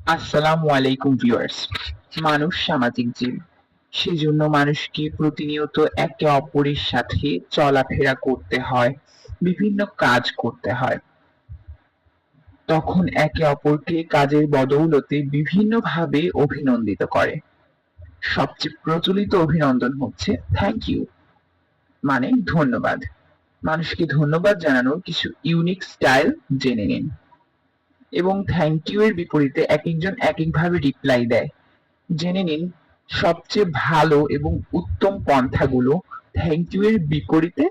আসসালামু আলাইকুম ভিউয়ার্স। মানুষ সামাজিক জীব, সেজন্য মানুষকে প্রতিনিয়ত একে অপরের সাথে চলাফেরা করতে হয়, বিভিন্ন কাজ করতে হয়। তখন একে অপরকে কাজের বদৌলতে বিভিন্নভাবে অভিনন্দিত করে। সবচেয়ে প্রচলিত অভিনন্দন হচ্ছে থ্যাংক ইউ, মানে ধন্যবাদ। মানুষকে ধন্যবাদ জানানোর কিছু ইউনিক স্টাইল জেনে নিন। এবং থ্যাংক ইউ এর বিপরীতে একেকজন একেকভাবে রিপ্লাই দেয়। জেনে নিন সবচেয়ে ভালো এবং উত্তম পন্থাগুলো থ্যাংক ইউ এর বিপরীতে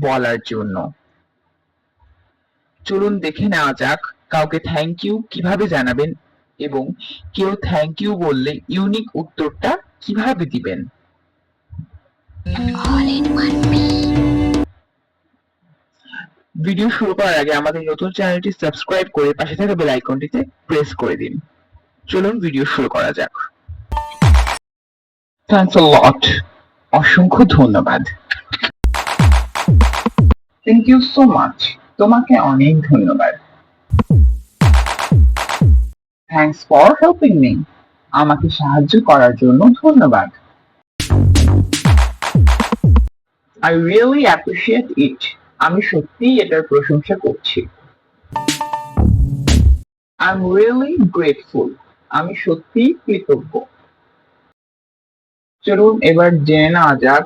বলার জন্য। চলুন দেখে নেওয়া যাক কাউকে থ্যাংক ইউ কিভাবে জানাবেন এবং কেউ থ্যাংক ইউ বললে ইউনিক উত্তরটা কিভাবে দিবেন। ভিডিও শুরু করার আগে আমাদের নতুন চ্যানেলটি সাবস্ক্রাইব করে পাশে থাকা বেল আইকনটিতে প্রেস করে দিন। চলুন ভিডিও শুরু করা যাক। থ্যাঙ্কস আ লট, অসংখ্য ধন্যবাদ। থ্যাংক ইউ সো মাচ, তোমাকে অনেক ধন্যবাদ। থ্যাঙ্কস ফর হেল্পিং মি, আমাকে সাহায্য করার জন্য ধন্যবাদ। আই রিয়েলি অ্যাপ্রিশিয়েট ইট, আমি সত্যিই এটার প্রশংসা করছি। আই এম রিয়েলি গ্রেটফুল, আমি সত্যিই কৃতজ্ঞ। চলুন এবার জেনে নেওয়া যাক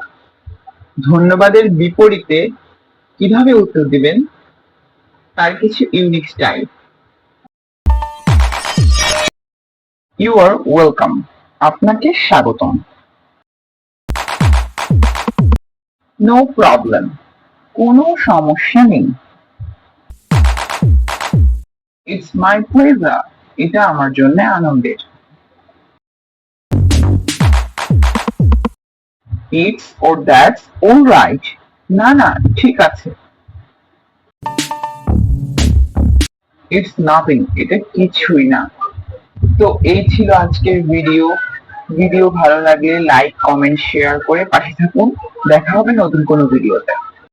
ধন্যবাদের বিপরীতে কিভাবে উত্তর দিবেন তার কিছু unique style. You are welcome, আপনাকে স্বাগতম। নো প্রবলেম, কোনো সমস্যা নেই। ইটস মাই প্লেজার, এটা আমার জন্য আনন্দের। ইটস ওর দ্যাটস অলরাইট, না না ঠিক আছে। ইটস নাথিং, এটা কিছুই না। তো এই ছিল আজকের ভিডিও ভালো লাগলে লাইক কমেন্ট শেয়ার করে পাশে থাকুন। দেখা হবে নতুন কোনো ভিডিওতে।